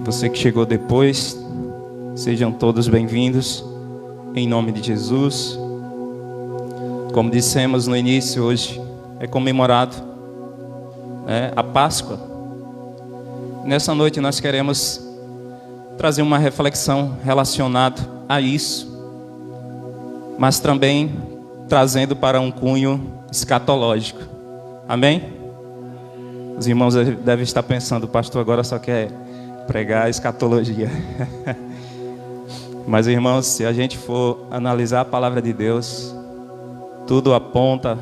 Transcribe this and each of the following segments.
Você que chegou depois, sejam todos bem-vindos, em nome de Jesus. Como dissemos no início, hoje é comemorado a Páscoa. Nessa noite nós queremos trazer uma reflexão relacionada a isso, mas também trazendo para um cunho escatológico. Amém? Os irmãos devem estar pensando, o pastor agora só quer pregar escatologia. Mas, irmãos, se a gente for analisar a palavra de Deus, tudo aponta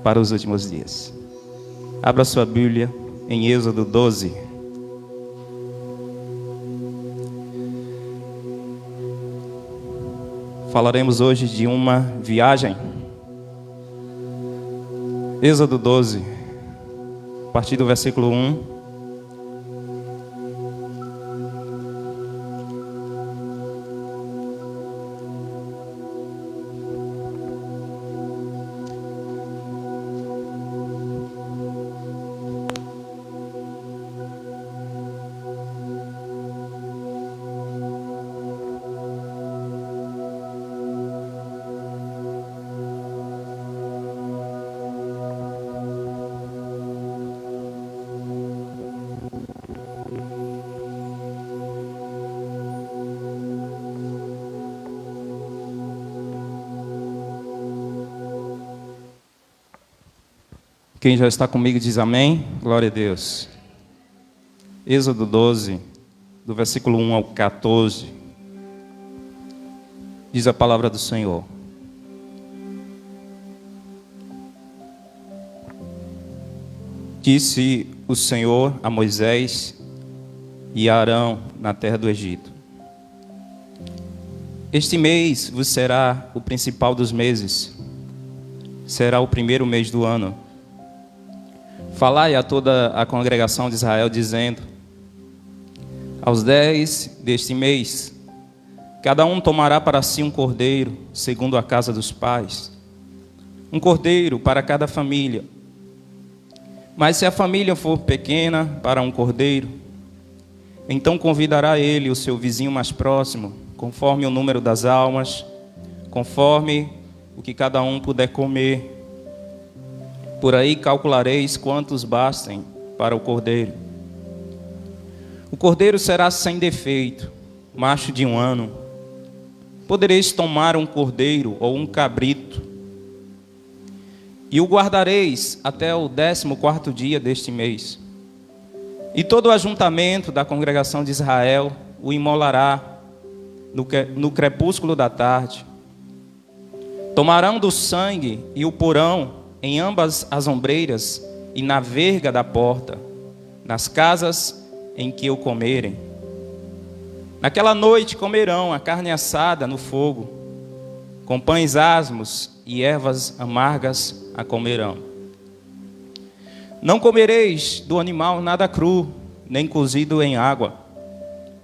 para os últimos dias. Abra sua Bíblia em Êxodo 12. Falaremos hoje de uma viagem. Êxodo 12, a partir do versículo 1. Quem já está comigo diz amém. Glória a Deus. Êxodo 12, do versículo 1 ao 14. Diz a palavra do Senhor. Disse o Senhor a Moisés e a Arão na terra do Egito: Este mês vos será o principal dos meses, será o primeiro mês do ano. Falai a toda a congregação de Israel, dizendo: Aos 10 deste mês, cada um tomará para si um cordeiro, segundo a casa dos pais, um cordeiro para cada família. Mas se a família for pequena para um cordeiro, então convidará ele o seu vizinho mais próximo, conforme o número das almas, conforme o que cada um puder comer. Por aí calculareis quantos bastem para o cordeiro. O cordeiro será sem defeito, macho de 1 ano. Podereis tomar um cordeiro ou um cabrito, e o guardareis até o 14º dia deste mês. E todo o ajuntamento da congregação de Israel o imolará no crepúsculo da tarde. Tomarão do sangue e o porão em ambas as ombreiras e na verga da porta, nas casas em que o comerem. Naquela noite comerão a carne assada no fogo, com pães asmos e ervas amargas a comerão. Não comereis do animal nada cru, nem cozido em água,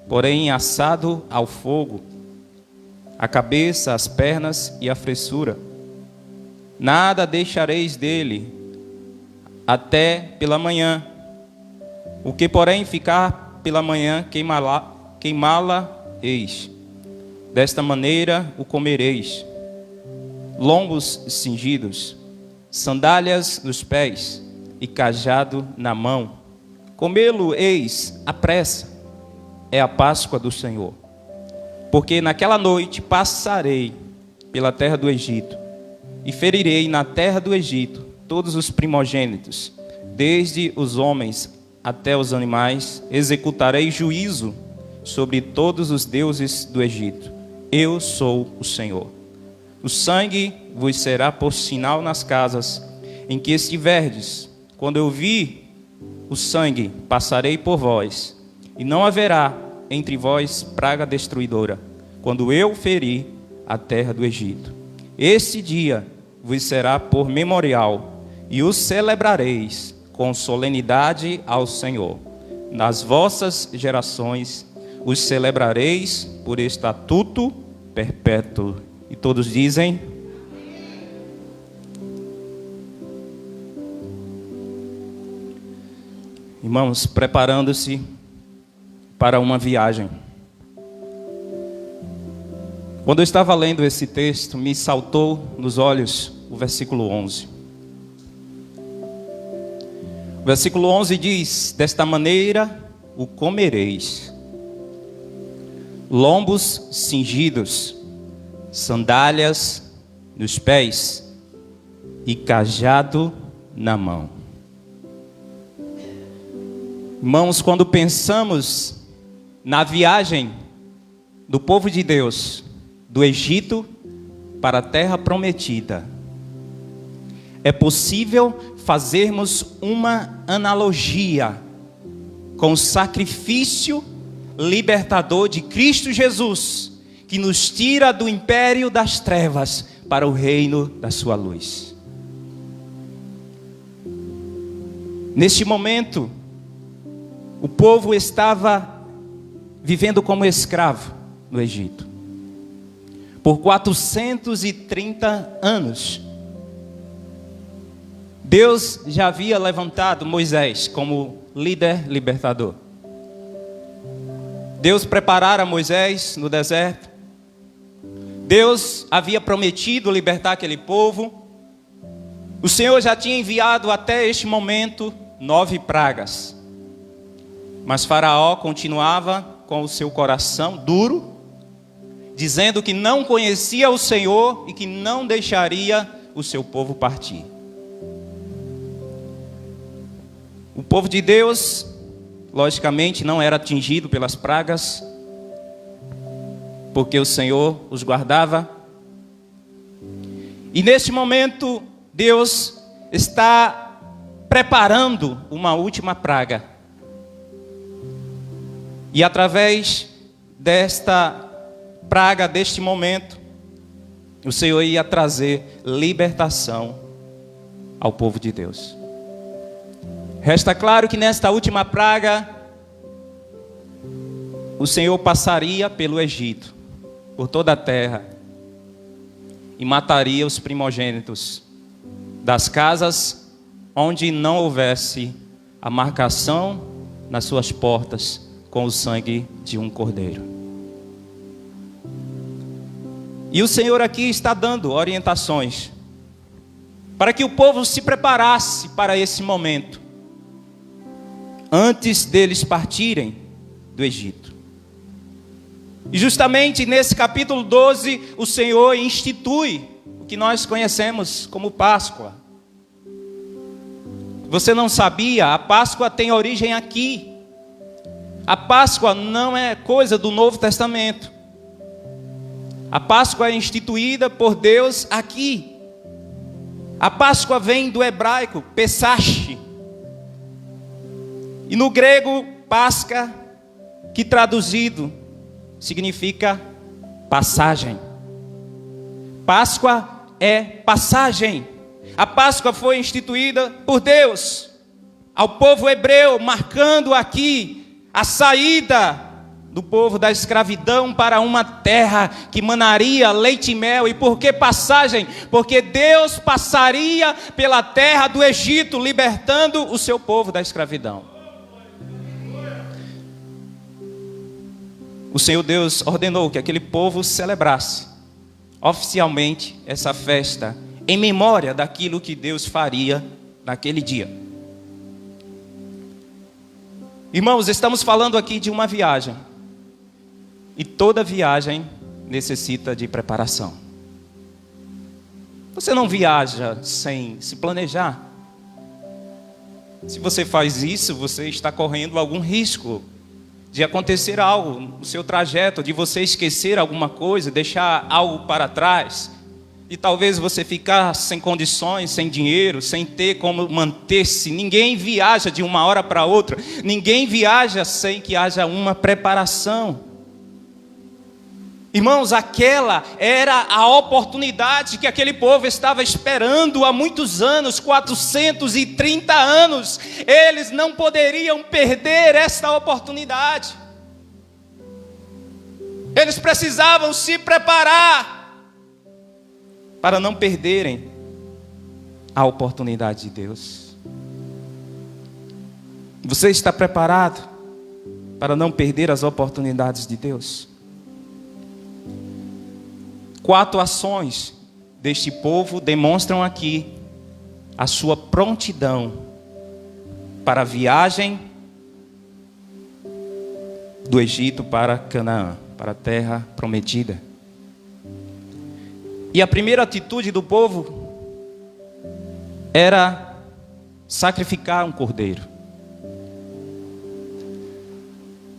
porém assado ao fogo, a cabeça, as pernas e a fressura. Nada deixareis dele até pela manhã. O que, porém, ficar pela manhã, queimá-la eis. Desta maneira o comereis. Lombos cingidos, sandálias nos pés e cajado na mão. Comê-lo eis à pressa. É a Páscoa do Senhor. Porque naquela noite passarei pela terra do Egito, e ferirei na terra do Egito todos os primogênitos, desde os homens até os animais. Executarei juízo sobre todos os deuses do Egito. Eu sou o Senhor. O sangue vos será por sinal nas casas em que estiverdes. Quando eu vi o sangue, passarei por vós, e não haverá entre vós praga destruidora, quando eu ferir a terra do Egito. Este dia vos será por memorial, e o celebrareis com solenidade ao Senhor. Nas vossas gerações os celebrareis por estatuto perpétuo. E todos dizem: Irmãos, preparando-se para uma viagem. Quando eu estava lendo esse texto, me saltou nos olhos o versículo 11. O versículo 11 diz: desta maneira o comereis, lombos cingidos, sandálias nos pés e cajado na mão. Irmãos, quando pensamos na viagem do povo de Deus do Egito para a terra prometida, é possível fazermos uma analogia com o sacrifício libertador de Cristo Jesus, que nos tira do império das trevas para o reino da sua luz. Neste momento, o povo estava vivendo como escravo no Egito por 430 anos. Deus já havia levantado Moisés como líder libertador. Deus preparara Moisés no deserto. Deus havia prometido libertar aquele povo. O Senhor já tinha enviado até este momento 9 pragas. Mas Faraó continuava com o seu coração duro, dizendo que não conhecia o Senhor e que não deixaria o seu povo partir. O povo de Deus, logicamente, não era atingido pelas pragas, porque o Senhor os guardava. E neste momento, Deus está preparando uma última praga. E através desta praga, deste momento, o Senhor ia trazer libertação ao povo de Deus. Resta claro que nesta última praga, o Senhor passaria pelo Egito, por toda a terra, e mataria os primogênitos das casas onde não houvesse a marcação nas suas portas com o sangue de um cordeiro. E o Senhor aqui está dando orientações para que o povo se preparasse para esse momento, antes deles partirem do Egito. E justamente nesse capítulo 12, o Senhor institui o que nós conhecemos como Páscoa. Você não sabia? A Páscoa tem origem aqui. A Páscoa não é coisa do Novo Testamento. A Páscoa é instituída por Deus aqui. A Páscoa vem do hebraico Pesach. E no grego, Páscoa, que traduzido significa passagem. Páscoa é passagem. A Páscoa foi instituída por Deus ao povo hebreu, marcando aqui a saída do povo da escravidão para uma terra que manaria leite e mel. E por que passagem? Porque Deus passaria pela terra do Egito, libertando o seu povo da escravidão. O Senhor Deus ordenou que aquele povo celebrasse oficialmente essa festa, em memória daquilo que Deus faria naquele dia. Irmãos, estamos falando aqui de uma viagem. E toda viagem necessita de preparação. Você não viaja sem se planejar. Se você faz isso, você está correndo algum risco de acontecer algo no seu trajeto, de você esquecer alguma coisa, deixar algo para trás, e talvez você ficar sem condições, sem dinheiro, sem ter como manter-se. Ninguém viaja de uma hora para outra, ninguém viaja sem que haja uma preparação. Irmãos, aquela era a oportunidade que aquele povo estava esperando há muitos anos, 430 anos. Eles não poderiam perder esta oportunidade. Eles precisavam se preparar para não perderem a oportunidade de Deus. Você está preparado? para não perder as oportunidades de Deus. 4 ações deste povo demonstram aqui a sua prontidão para a viagem do Egito para Canaã, para a terra prometida. E a primeira atitude do povo era sacrificar um cordeiro.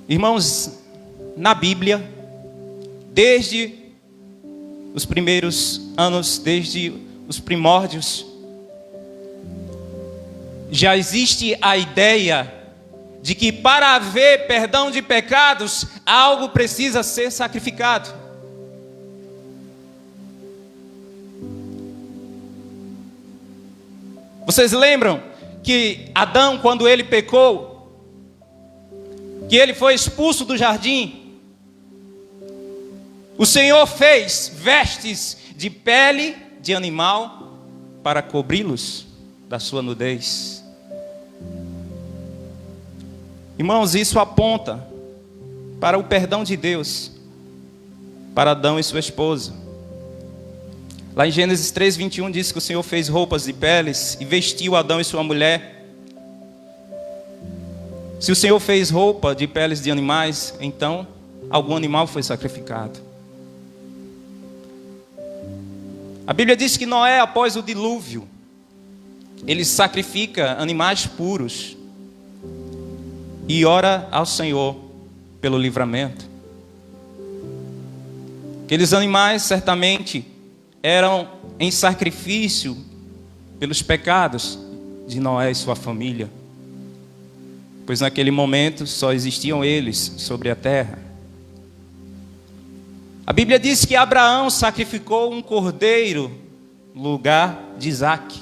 Irmãos, na Bíblia, desde os primeiros anos, desde os primórdios, já existe a ideia de que para haver perdão de pecados, algo precisa ser sacrificado. Vocês lembram que Adão, quando ele pecou, que ele foi expulso do jardim, o Senhor fez vestes de pele de animal para cobri-los da sua nudez. Irmãos, isso aponta para o perdão de Deus para Adão e sua esposa. Lá em Gênesis 3:21 diz que o Senhor fez roupas de peles e vestiu Adão e sua mulher. Se o Senhor fez roupa de peles de animais, então algum animal foi sacrificado. A Bíblia diz que Noé, após o dilúvio, ele sacrifica animais puros e ora ao Senhor pelo livramento. Aqueles animais certamente eram em sacrifício pelos pecados de Noé e sua família, pois naquele momento só existiam eles sobre a terra. A Bíblia diz que Abraão sacrificou um cordeiro no lugar de Isaque.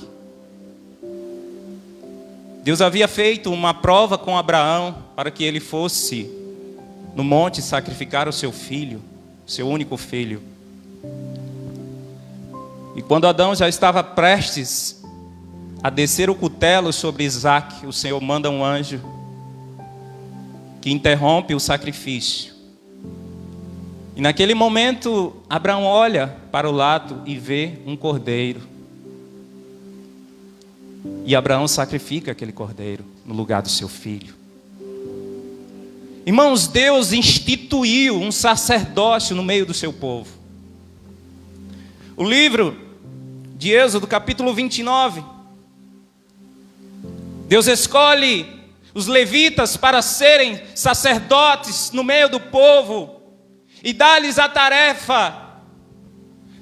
Deus havia feito uma prova com Abraão para que ele fosse no monte sacrificar o seu filho, seu único filho. E quando Adão já estava prestes a descer o cutelo sobre Isaque, o Senhor manda um anjo que interrompe o sacrifício. E naquele momento, Abraão olha para o lado e vê um cordeiro. E Abraão sacrifica aquele cordeiro no lugar do seu filho. Irmãos, Deus instituiu um sacerdócio no meio do seu povo. O livro de Êxodo, capítulo 29. Deus escolhe os levitas para serem sacerdotes no meio do povo e dá-lhes a tarefa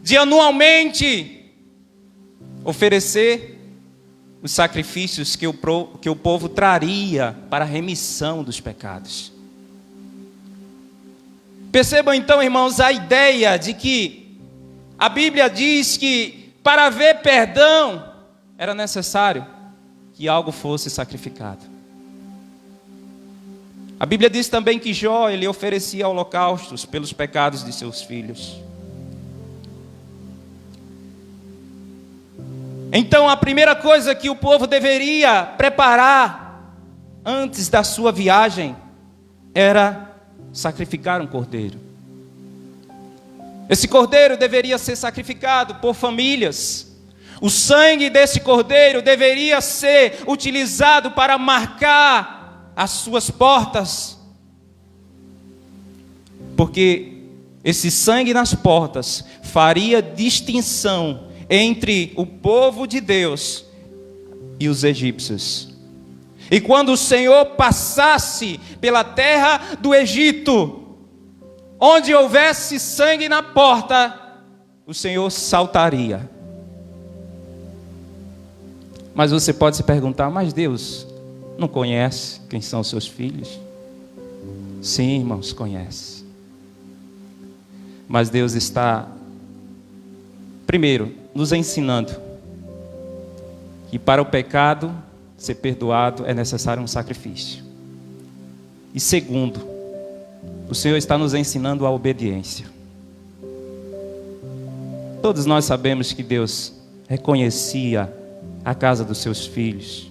de anualmente oferecer os sacrifícios que o povo traria para a remissão dos pecados. Percebam então, irmãos, a ideia de que a Bíblia diz que para haver perdão era necessário que algo fosse sacrificado. A Bíblia diz também que Jó, ele oferecia holocaustos pelos pecados de seus filhos. Então a primeira coisa que o povo deveria preparar antes da sua viagem era sacrificar um cordeiro. Esse cordeiro deveria ser sacrificado por famílias. O sangue desse cordeiro deveria ser utilizado para marcar as suas portas, porque esse sangue nas portas faria distinção entre o povo de Deus e os egípcios. E quando o Senhor passasse pela terra do Egito, onde houvesse sangue na porta, o Senhor saltaria. Mas você pode se perguntar, mas Deus não conhece quem são os seus filhos? Sim, irmãos, conhece. Mas Deus está, primeiro, nos ensinando que para o pecado ser perdoado é necessário um sacrifício. E segundo, o Senhor está nos ensinando a obediência. Todos nós sabemos que Deus reconhecia a casa dos seus filhos,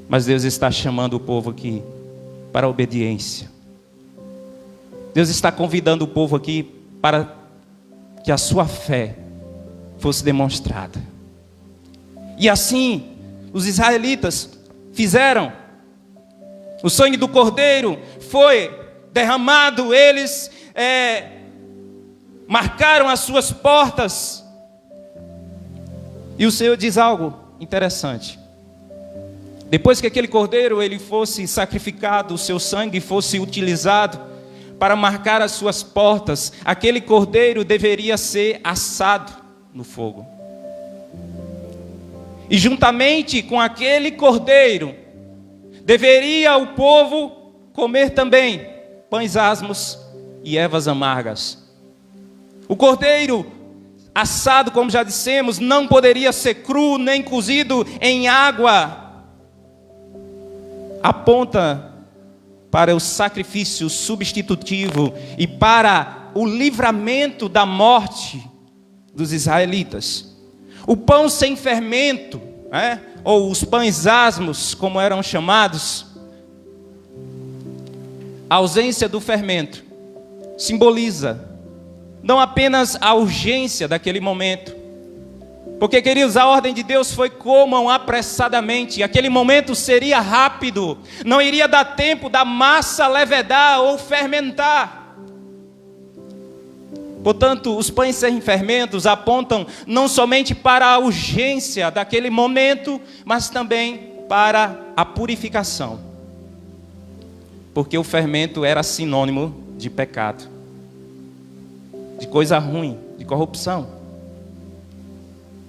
mas Deus está chamando o povo aqui para a obediência. Deus está convidando o povo aqui para que a sua fé fosse demonstrada. E assim, os israelitas fizeram. O sangue do cordeiro foi derramado, eles marcaram as suas portas. E o Senhor diz algo interessante. Depois que aquele cordeiro ele fosse sacrificado, o seu sangue fosse utilizado para marcar as suas portas, aquele cordeiro deveria ser assado no fogo. E juntamente com aquele cordeiro, deveria o povo comer também pães asmos e ervas amargas. O cordeiro assado, como já dissemos, não poderia ser cru nem cozido em água. Aponta para o sacrifício substitutivo e para o livramento da morte dos israelitas. O pão sem fermento, ou os pães asmos, como eram chamados, a ausência do fermento simboliza não apenas a urgência daquele momento, porque, queridos, a ordem de Deus foi: comam apressadamente. Aquele momento seria rápido, não iria dar tempo da massa levedar ou fermentar. Portanto, os pães sem fermentos apontam não somente para a urgência daquele momento, mas também para a purificação. Porque o fermento era sinônimo de pecado, de coisa ruim, de corrupção.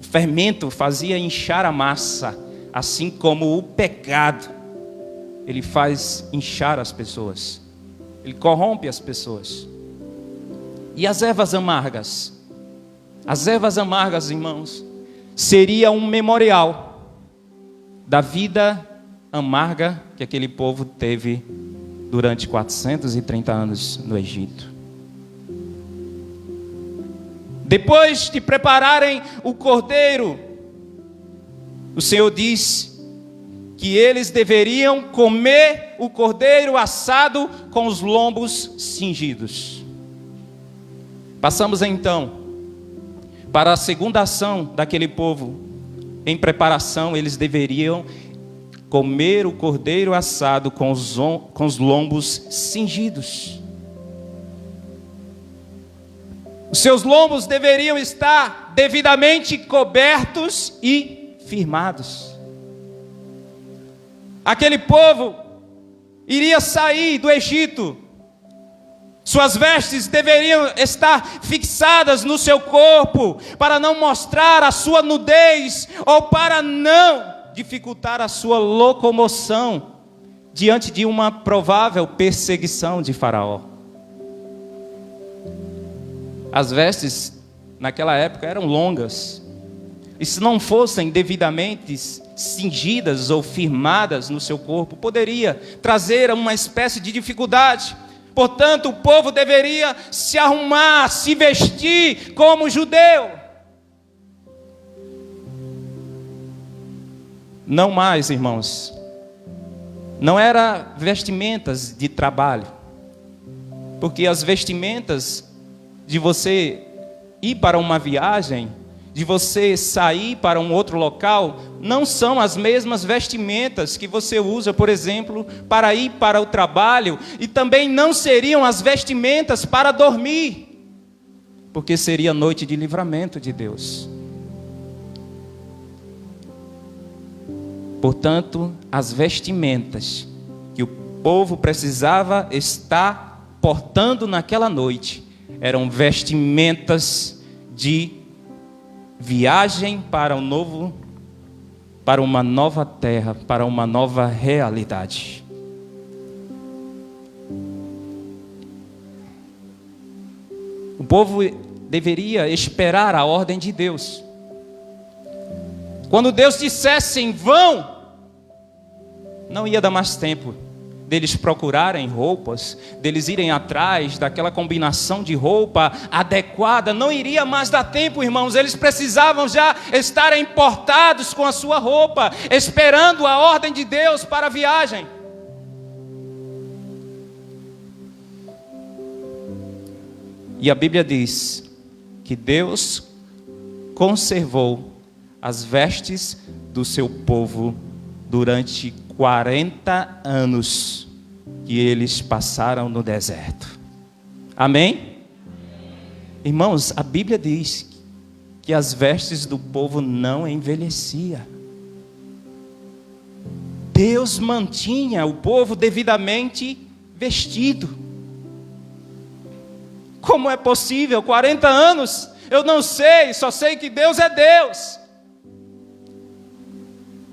O fermento fazia inchar a massa, assim como o pecado, ele faz inchar as pessoas, ele corrompe as pessoas. E as ervas amargas? As ervas amargas, irmãos, seria um memorial da vida amarga que aquele povo teve durante 430 anos no Egito. Depois de prepararem o cordeiro, o Senhor diz que eles deveriam comer o cordeiro assado com os lombos cingidos. Passamos então para a segunda ação daquele povo. Em preparação, eles deveriam comer o cordeiro assado com os lombos cingidos. Os seus lombos deveriam estar devidamente cobertos e firmados. Aquele povo iria sair do Egito. Suas vestes deveriam estar fixadas no seu corpo, para não mostrar a sua nudez, ou para não dificultar a sua locomoção diante de uma provável perseguição de Faraó. As vestes naquela época eram longas, e se não fossem devidamente cingidas ou firmadas no seu corpo, poderia trazer uma espécie de dificuldade. Portanto, o povo deveria se arrumar, se vestir como judeu. Não mais, irmãos, não era vestimentas de trabalho, porque as vestimentas de você ir para uma viagem, de você sair para um outro local, não são as mesmas vestimentas que você usa, por exemplo, para ir para o trabalho, e também não seriam as vestimentas para dormir, porque seria noite de livramento de Deus. Portanto, as vestimentas que o povo precisava estar portando naquela noite eram vestimentas de viagem para uma nova terra, para uma nova realidade. O povo deveria esperar a ordem de Deus. Quando Deus dissesse vão, não ia dar mais tempo deles procurarem roupas, deles irem atrás daquela combinação de roupa adequada. Não iria mais dar tempo, irmãos. Eles precisavam já estarem portados com a sua roupa, esperando a ordem de Deus para a viagem. E a Bíblia diz que Deus conservou as vestes do seu povo durante 40 anos que eles passaram no deserto. Amém? Irmãos, a Bíblia diz que as vestes do povo não envelheciam. Deus mantinha o povo devidamente vestido. Como é possível? 40 anos? Eu não sei, só sei que Deus é Deus.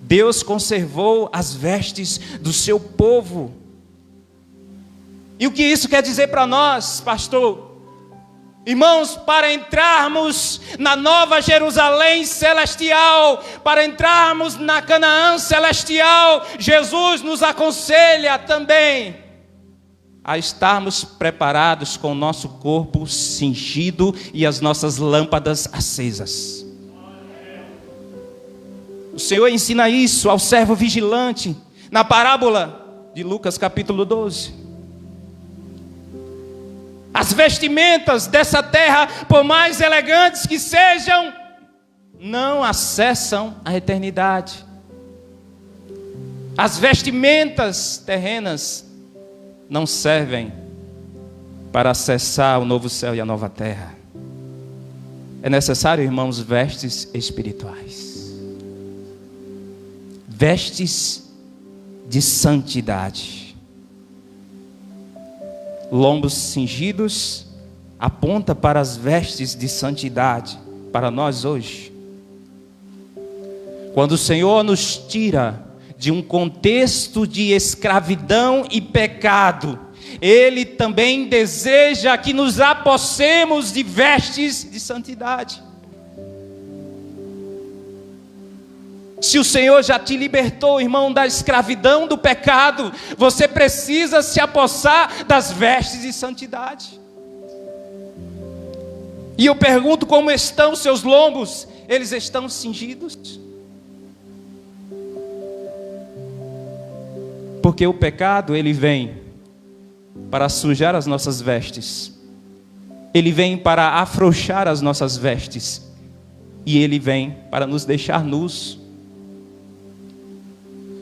Deus conservou as vestes do seu povo. E o que isso quer dizer para nós, pastor? Irmãos, para entrarmos na nova Jerusalém celestial, para entrarmos na Canaã celestial, Jesus nos aconselha também a estarmos preparados com o nosso corpo cingido e as nossas lâmpadas acesas. O Senhor ensina isso ao servo vigilante, na parábola de Lucas capítulo 12. As vestimentas dessa terra, por mais elegantes que sejam, não acessam a eternidade. As vestimentas terrenas não servem para acessar o novo céu e a nova terra. É necessário, irmãos, vestes espirituais. Vestes de santidade. Lombos cingidos aponta para as vestes de santidade para nós hoje. Quando o Senhor nos tira de um contexto de escravidão e pecado, Ele também deseja que nos apossemos de vestes de santidade. Se o Senhor já te libertou, irmão, da escravidão, do pecado, você precisa se apossar das vestes de santidade. E eu pergunto, como estão seus lombos? Eles estão cingidos? Porque o pecado, ele vem para sujar as nossas vestes. Ele vem para afrouxar as nossas vestes. E ele vem para nos deixar nus.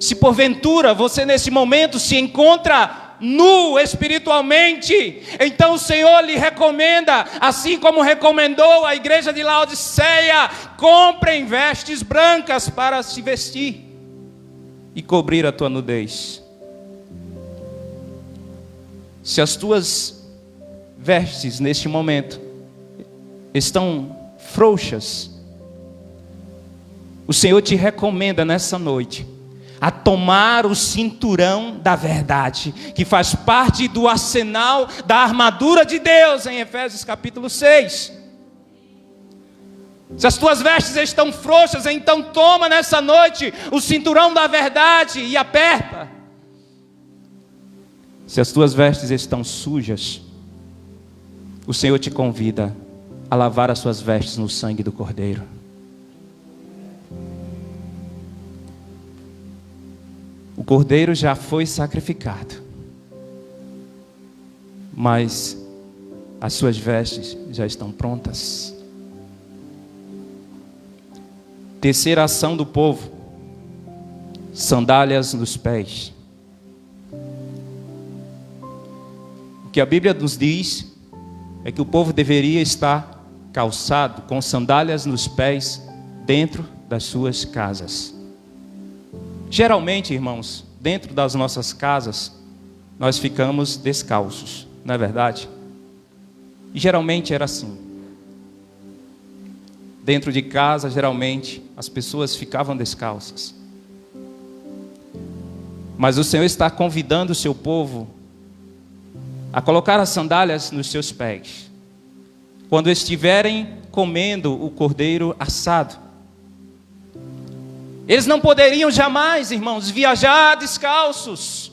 Se porventura você nesse momento se encontra nu espiritualmente, então o Senhor lhe recomenda, assim como recomendou a igreja de Laodiceia: comprem vestes brancas para se vestir e cobrir a tua nudez. Se as tuas vestes neste momento estão frouxas, o Senhor te recomenda nessa noite a tomar o cinturão da verdade, que faz parte do arsenal da armadura de Deus, em Efésios capítulo 6. Se as tuas vestes estão frouxas, então toma nessa noite o cinturão da verdade e aperta. Se as tuas vestes estão sujas, o Senhor te convida a lavar as suas vestes no sangue do Cordeiro. O Cordeiro já foi sacrificado, mas as suas vestes já estão prontas. Terceira ação do povo: sandálias nos pés. O que a Bíblia nos diz é que o povo deveria estar calçado, com sandálias nos pés, dentro das suas casas. Geralmente, irmãos, dentro das nossas casas, nós ficamos descalços, não é verdade? E geralmente era assim. Dentro de casa, geralmente, as pessoas ficavam descalças. Mas o Senhor está convidando o seu povo a colocar as sandálias nos seus pés, quando estiverem comendo o cordeiro assado. Eles não poderiam jamais, irmãos, viajar descalços.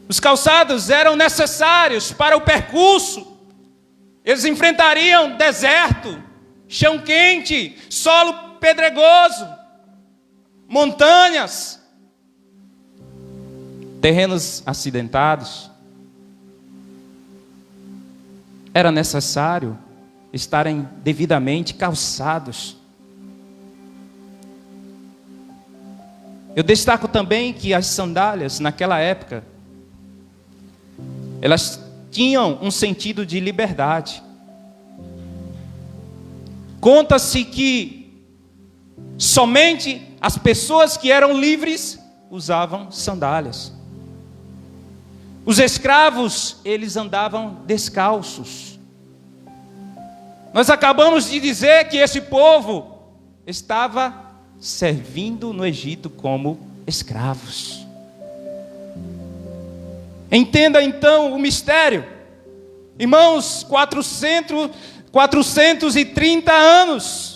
Os calçados eram necessários para o percurso. Eles enfrentariam deserto, chão quente, solo pedregoso, montanhas, terrenos acidentados. era necessário estarem devidamente calçados. Eu destaco também que as sandálias, naquela época, elas tinham um sentido de liberdade. Conta-se que somente as pessoas que eram livres usavam sandálias. Os escravos, eles andavam descalços. Nós acabamos de dizer que esse povo estava servindo no Egito como escravos. Entenda então o mistério. Irmãos, 430 anos.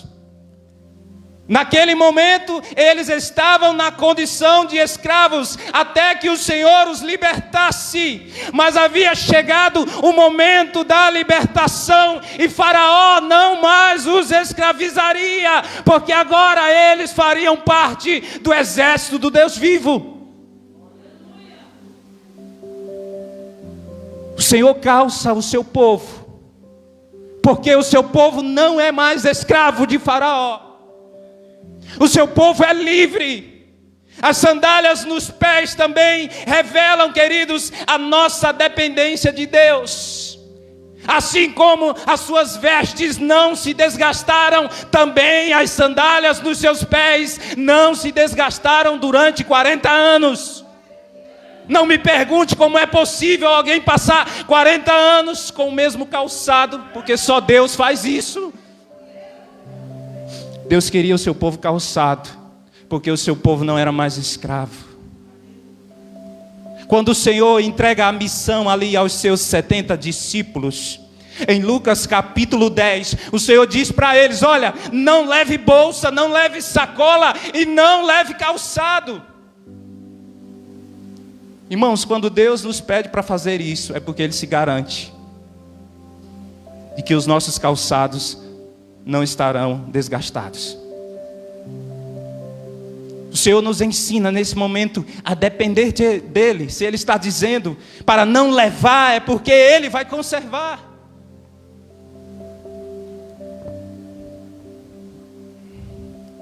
Naquele momento, eles estavam na condição de escravos, até que o Senhor os libertasse. Mas havia chegado o momento da libertação, e Faraó não mais os escravizaria, porque agora eles fariam parte do exército do Deus vivo. O Senhor calça o seu povo, porque o seu povo não é mais escravo de Faraó. O seu povo é livre. As sandálias nos pés também revelam, queridos, a nossa dependência de Deus. Assim como as suas vestes não se desgastaram, também as sandálias nos seus pés não se desgastaram durante 40 anos. Não me pergunte como é possível alguém passar 40 anos com o mesmo calçado, porque só Deus faz isso. Deus queria o seu povo calçado, porque o seu povo não era mais escravo. Quando o Senhor entrega a missão ali aos seus 70 discípulos, em Lucas capítulo 10, o Senhor diz para eles: olha, não leve bolsa, não leve sacola e não leve calçado. Irmãos, quando Deus nos pede para fazer isso, é porque Ele se garante de que os nossos calçados não estarão desgastados. O Senhor nos ensina nesse momento a depender dEle. Se Ele está dizendo para não levar, é porque Ele vai conservar.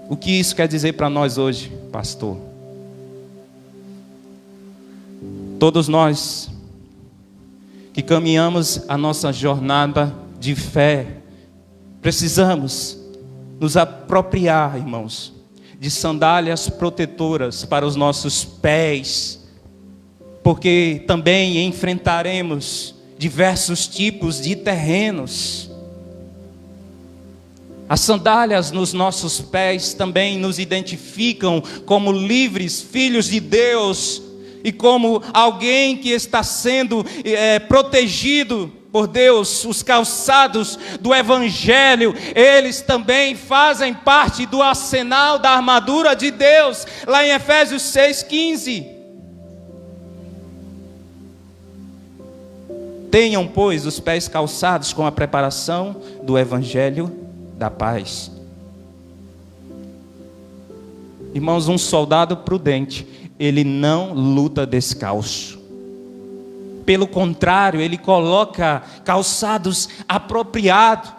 O que isso quer dizer para nós hoje, pastor? Todos nós que caminhamos a nossa jornada de fé, precisamos nos apropriar, irmãos, de sandálias protetoras para os nossos pés, porque também enfrentaremos diversos tipos de terrenos. As sandálias nos nossos pés também nos identificam como livres filhos de Deus e como alguém que está sendo protegido por Deus. Os calçados do Evangelho, eles também fazem parte do arsenal da armadura de Deus, lá em Efésios 6,15. Tenham, pois, os pés calçados com a preparação do Evangelho da paz. Irmãos, um soldado prudente, ele não luta descalço. Pelo contrário, ele coloca calçados apropriados.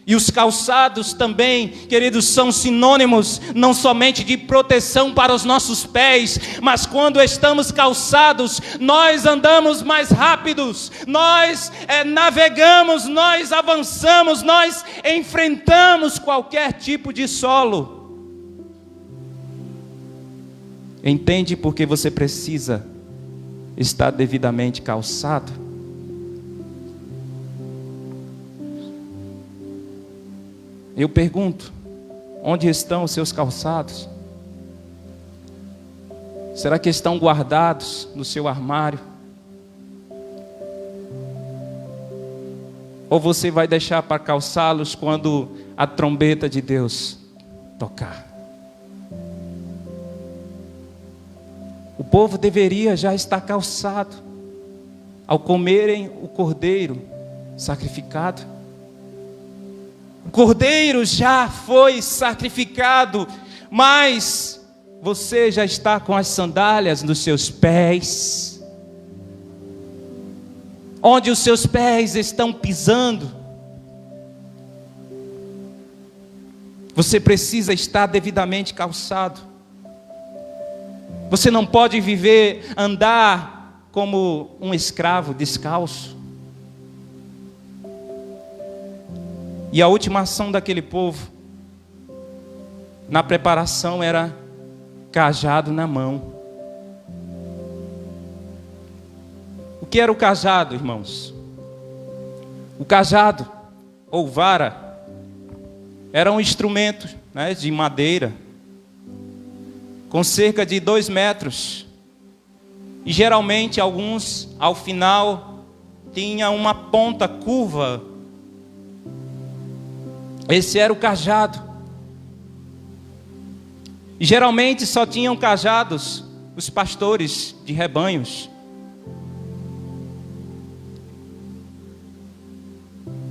E os calçados também, queridos, são sinônimos não somente de proteção para os nossos pés, mas quando estamos calçados, nós andamos mais rápidos, nós navegamos, nós avançamos, nós enfrentamos qualquer tipo de solo. Entende por que você precisa estar devidamente calçado? Eu pergunto, onde estão os seus calçados? Será que estão guardados no seu armário? Ou você vai deixar para calçá-los quando a trombeta de Deus tocar? O povo deveria já estar calçado ao comerem o cordeiro sacrificado. O cordeiro já foi sacrificado, mas você já está com as sandálias nos seus pés. onde os seus pés estão pisando. Você precisa estar devidamente calçado. Você não pode andar como um escravo descalço. E a última ação daquele povo, na preparação, era cajado na mão. O que era o cajado, irmãos? O cajado, ou vara, era um instrumento, de madeira, com cerca de 2 metros. E geralmente alguns, ao final, tinha uma ponta curva. Esse era o cajado. E geralmente só tinham cajados os pastores de rebanhos.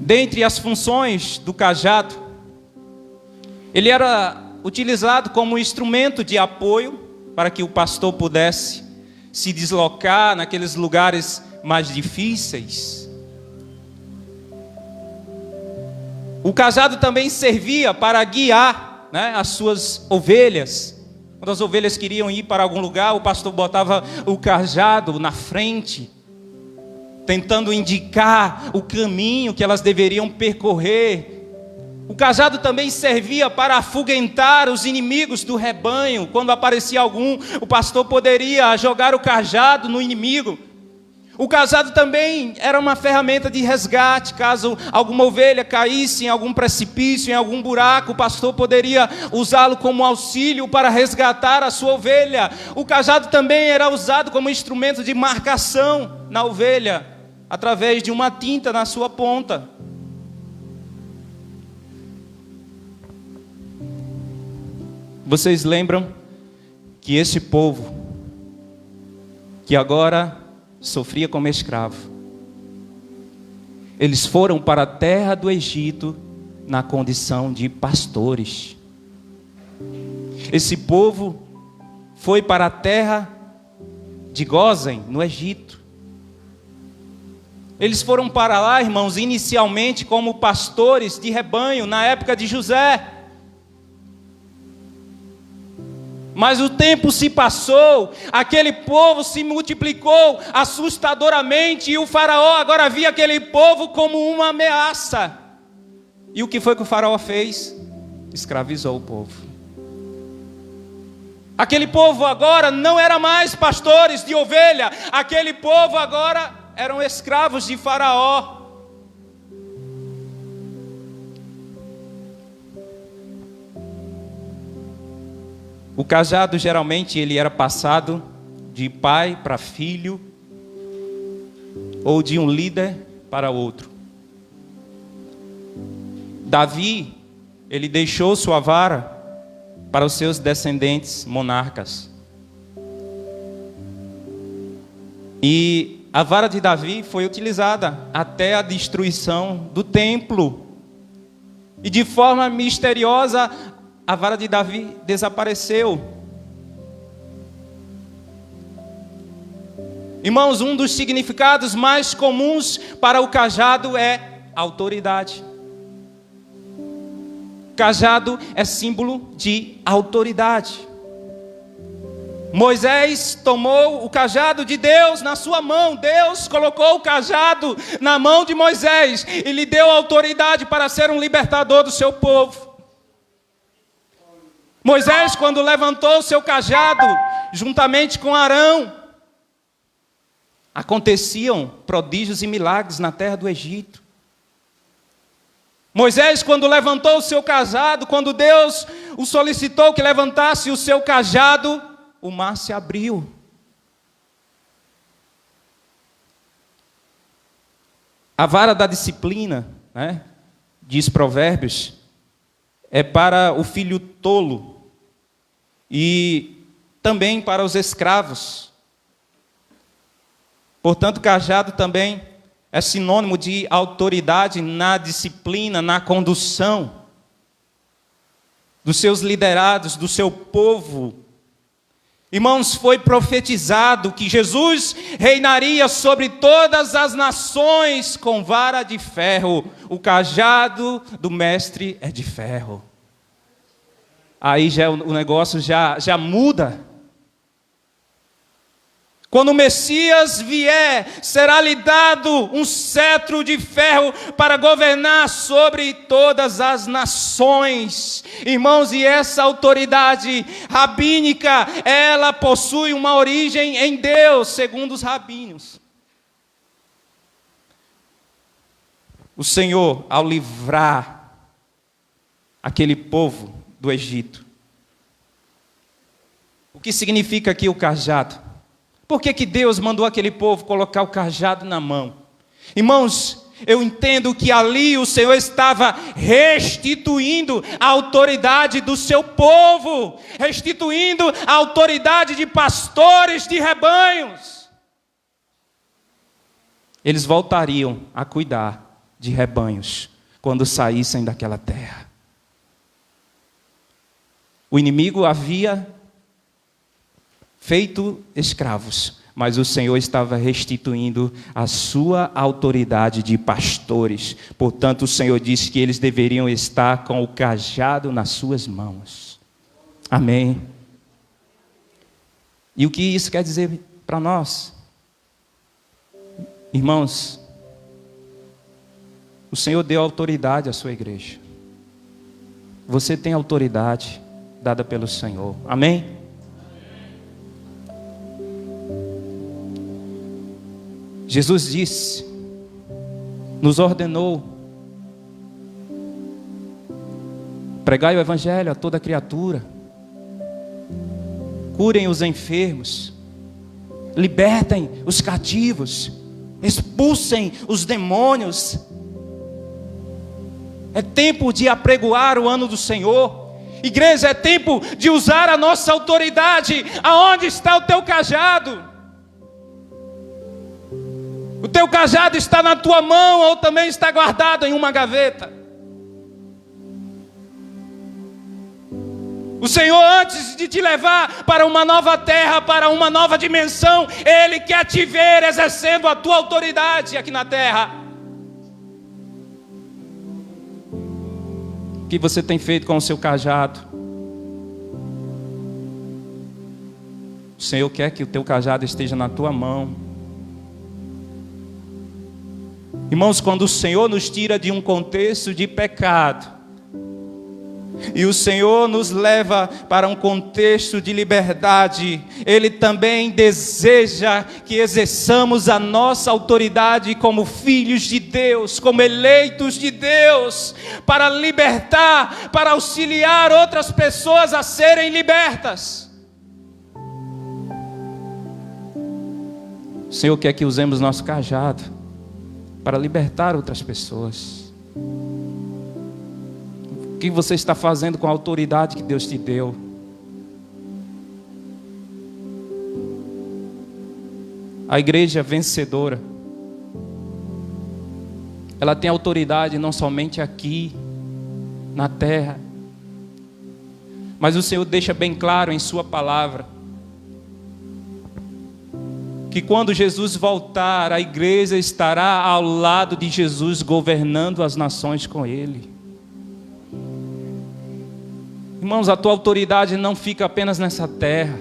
Dentre as funções do cajado, ele era utilizado como instrumento de apoio para que o pastor pudesse se deslocar naqueles lugares mais difíceis. O cajado também servia para guiar, as suas ovelhas. Quando as ovelhas queriam ir para algum lugar, o pastor botava o cajado na frente, tentando indicar o caminho que elas deveriam percorrer. O cajado também servia para afugentar os inimigos do rebanho. Quando aparecia algum, o pastor poderia jogar o cajado no inimigo. O cajado também era uma ferramenta de resgate. Caso alguma ovelha caísse em algum precipício, em algum buraco, o pastor poderia usá-lo como auxílio para resgatar a sua ovelha. O cajado também era usado como instrumento de marcação na ovelha, através de uma tinta na sua ponta. Vocês lembram que esse povo, que agora sofria como escravo, eles foram para a terra do Egito na condição de pastores. Esse povo foi para a terra de Gósen, no Egito. Eles foram para lá, irmãos, inicialmente como pastores de rebanho, na época de José. Mas o tempo se passou, aquele povo se multiplicou assustadoramente, e o faraó agora via aquele povo como uma ameaça. E o que foi que o faraó fez? Escravizou o povo. Aquele povo agora não era mais pastores de ovelha, aquele povo agora eram escravos de faraó. O cajado geralmente ele era passado de pai para filho, ou de um líder para outro. Davi, ele deixou sua vara para os seus descendentes monarcas. E a vara de Davi foi utilizada até a destruição do templo. E de forma misteriosa, a vara de Davi desapareceu. Irmãos, um dos significados mais comuns para o cajado é autoridade. Cajado é símbolo de autoridade. Moisés tomou o cajado de Deus na sua mão. Deus colocou o cajado na mão de Moisés e lhe deu autoridade para ser um libertador do seu povo. Moisés, quando levantou o seu cajado, juntamente com Arão, aconteciam prodígios e milagres na terra do Egito. Moisés, quando levantou o seu cajado, quando Deus o solicitou que levantasse o seu cajado, o mar se abriu. A vara da disciplina, diz Provérbios, é para o filho tolo e também para os escravos. Portanto, cajado também é sinônimo de autoridade na disciplina, na condução dos seus liderados, do seu povo. Irmãos, foi profetizado que Jesus reinaria sobre todas as nações com vara de ferro. O cajado do mestre é de ferro. Aí o negócio já muda. Quando o Messias vier, será-lhe dado um cetro de ferro para governar sobre todas as nações. Irmãos, e essa autoridade rabínica, ela possui uma origem em Deus, segundo os rabínios. O Senhor, ao livrar aquele povo do Egito, o que significa aqui o cajado? Por que Deus mandou aquele povo colocar o cajado na mão? Irmãos, eu entendo que ali o Senhor estava restituindo a autoridade do seu povo, restituindo a autoridade de pastores de rebanhos. Eles voltariam a cuidar de rebanhos quando saíssem daquela terra. O inimigo havia feito escravos, mas o Senhor estava restituindo a sua autoridade de pastores. Portanto, o Senhor disse que eles deveriam estar com o cajado nas suas mãos. Amém. E o que isso quer dizer para nós? Irmãos, o Senhor deu autoridade à sua igreja. Você tem autoridade dada pelo Senhor. Amém? Jesus disse, nos ordenou, pregai o evangelho a toda criatura, curem os enfermos, libertem os cativos, expulsem os demônios. É tempo de apregoar o ano do Senhor. Igreja, é tempo de usar a nossa autoridade. Aonde está o teu cajado? O teu cajado está na tua mão ou também está guardado em uma gaveta? O Senhor, antes de te levar para uma nova terra, para uma nova dimensão, Ele quer te ver exercendo a tua autoridade aqui na terra. O que você tem feito com o seu cajado? O Senhor quer que o teu cajado esteja na tua mão. Irmãos, quando o Senhor nos tira de um contexto de pecado, e o Senhor nos leva para um contexto de liberdade, Ele também deseja que exerçamos a nossa autoridade como filhos de Deus, como eleitos de Deus, para libertar, para auxiliar outras pessoas a serem libertas. O Senhor quer que usemos nosso cajado para libertar outras pessoas. O que você está fazendo com a autoridade que Deus te deu? A igreja vencedora, ela tem autoridade não somente aqui, na terra, mas o Senhor deixa bem claro em sua palavra, que quando Jesus voltar, a igreja estará ao lado de Jesus, governando as nações com Ele. Irmãos, a tua autoridade não fica apenas nessa terra.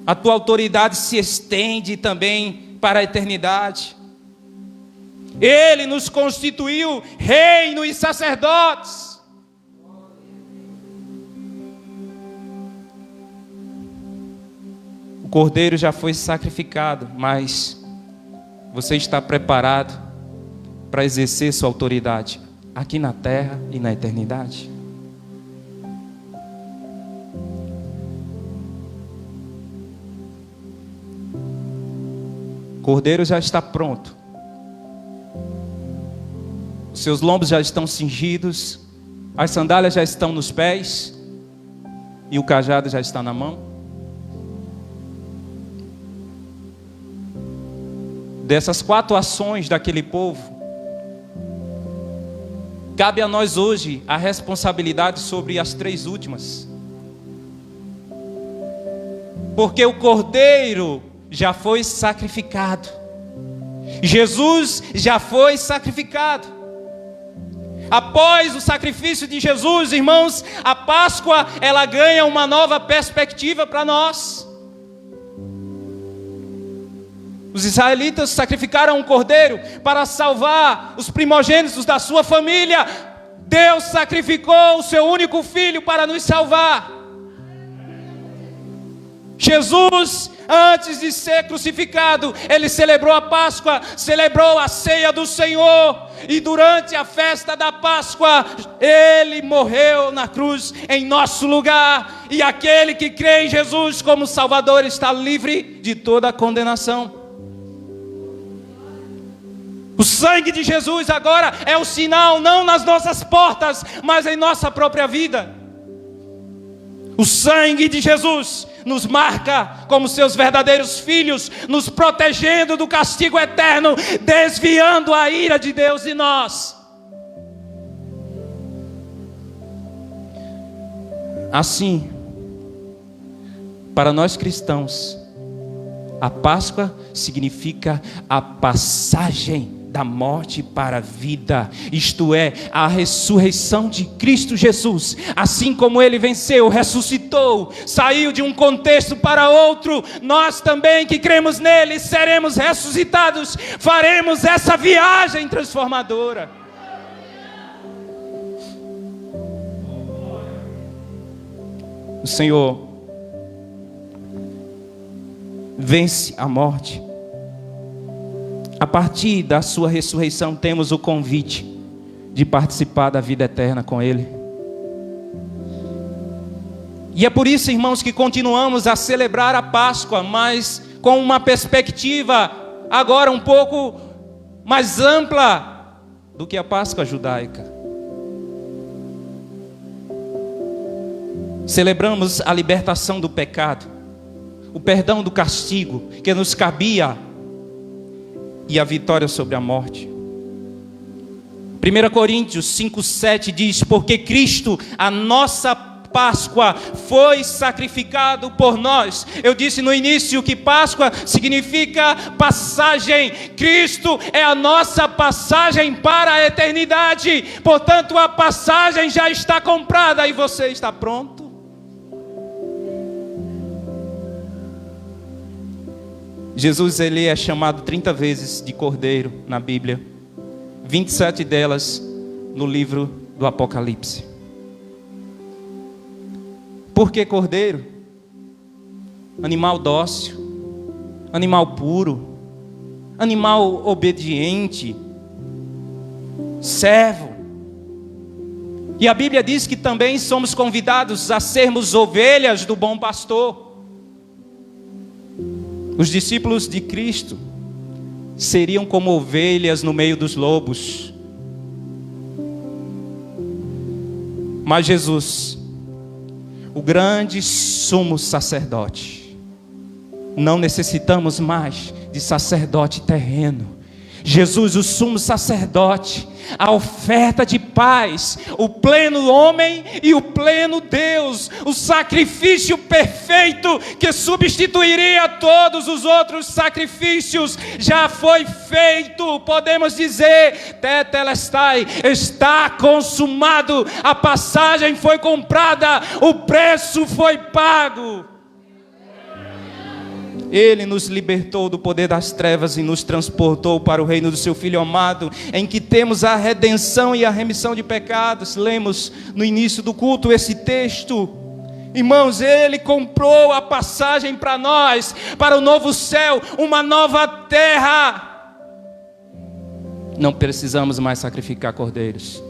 A tua autoridade se estende também para a eternidade. Ele nos constituiu reino e sacerdotes. O cordeiro já foi sacrificado, mas você está preparado para exercer sua autoridade aqui na terra e na eternidade? O cordeiro já está pronto. Os seus lombos já estão cingidos, as sandálias já estão nos pés e o cajado já está na mão. Dessas 4 ações daquele povo, cabe a nós hoje a responsabilidade sobre as 3 últimas. Porque o Cordeiro já foi sacrificado. Jesus já foi sacrificado. Após o sacrifício de Jesus, irmãos, a Páscoa, ela ganha uma nova perspectiva para nós. Os israelitas sacrificaram um cordeiro para salvar os primogênitos da sua família. Deus sacrificou o seu único filho para nos salvar. Jesus, antes de ser crucificado, ele celebrou a Páscoa, celebrou a ceia do Senhor, e durante a festa da Páscoa, ele morreu na cruz em nosso lugar, e aquele que crê em Jesus como Salvador está livre de toda a condenação. O sangue de Jesus agora é o sinal, não nas nossas portas, mas em nossa própria vida. O sangue de Jesus nos marca como seus verdadeiros filhos, nos protegendo do castigo eterno, desviando a ira de Deus de nós. Assim, para nós cristãos, a Páscoa significa a passagem da morte para a vida, isto é, a ressurreição de Cristo Jesus. Assim como ele venceu, ressuscitou, saiu de um contexto para outro, nós também que cremos nele seremos ressuscitados, faremos essa viagem transformadora. O Senhor vence a morte. A partir da sua ressurreição temos o convite de participar da vida eterna com Ele. E é por isso, irmãos, que continuamos a celebrar a Páscoa, mas com uma perspectiva agora um pouco mais ampla do que a Páscoa judaica. Celebramos a libertação do pecado, o perdão do castigo que nos cabia e a vitória sobre a morte. 1 Coríntios 5,7 diz: porque Cristo, a nossa Páscoa, foi sacrificado por nós. Eu disse no início que Páscoa significa passagem. Cristo é a nossa passagem para a eternidade. Portanto, a passagem já está comprada e você está pronto? Jesus, ele é chamado 30 vezes de Cordeiro na Bíblia, 27 delas no livro do Apocalipse. Por que Cordeiro? Animal dócil, animal puro, animal obediente, servo. E a Bíblia diz que também somos convidados a sermos ovelhas do bom pastor. Os discípulos de Cristo seriam como ovelhas no meio dos lobos. Mas Jesus, o grande sumo sacerdote, não necessitamos mais de sacerdote terreno. Jesus, o sumo sacerdote, a oferta de paz, o pleno homem e o pleno Deus, o sacrifício perfeito que substituiria todos os outros sacrifícios, já foi feito. Podemos dizer, tetelestai, está consumado, a passagem foi comprada, o preço foi pago. Ele nos libertou do poder das trevas e nos transportou para o reino do seu Filho amado, em que temos a redenção e a remissão de pecados. Lemos no início do culto esse texto. Irmãos, Ele comprou a passagem para nós, para o novo céu, uma nova terra. Não precisamos mais sacrificar cordeiros.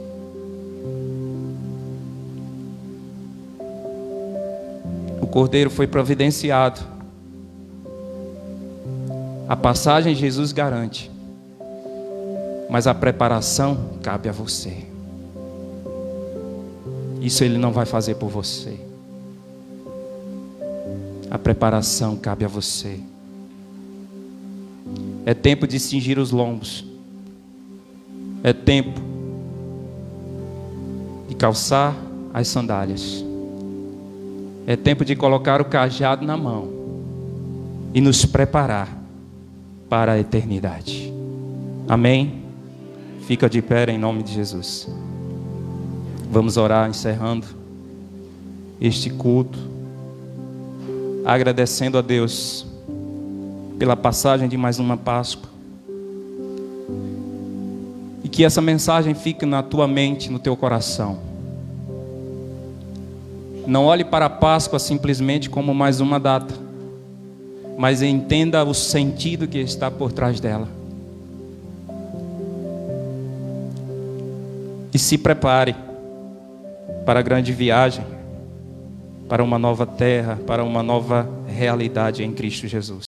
O cordeiro foi providenciado. A passagem Jesus garante, mas a preparação cabe a você. Isso Ele não vai fazer por você. A preparação cabe a você. É tempo de cingir os lombos. É tempo de calçar as sandálias. É tempo de colocar o cajado na mão e nos preparar para a eternidade. Amém? Fica de pé em nome de Jesus. Vamos orar encerrando este culto, agradecendo a Deus pela passagem de mais uma Páscoa. E que essa mensagem fique na tua mente, no teu coração. Não olhe para a Páscoa simplesmente como mais uma data, mas entenda o sentido que está por trás dela. E se prepare para a grande viagem, para uma nova terra, para uma nova realidade em Cristo Jesus.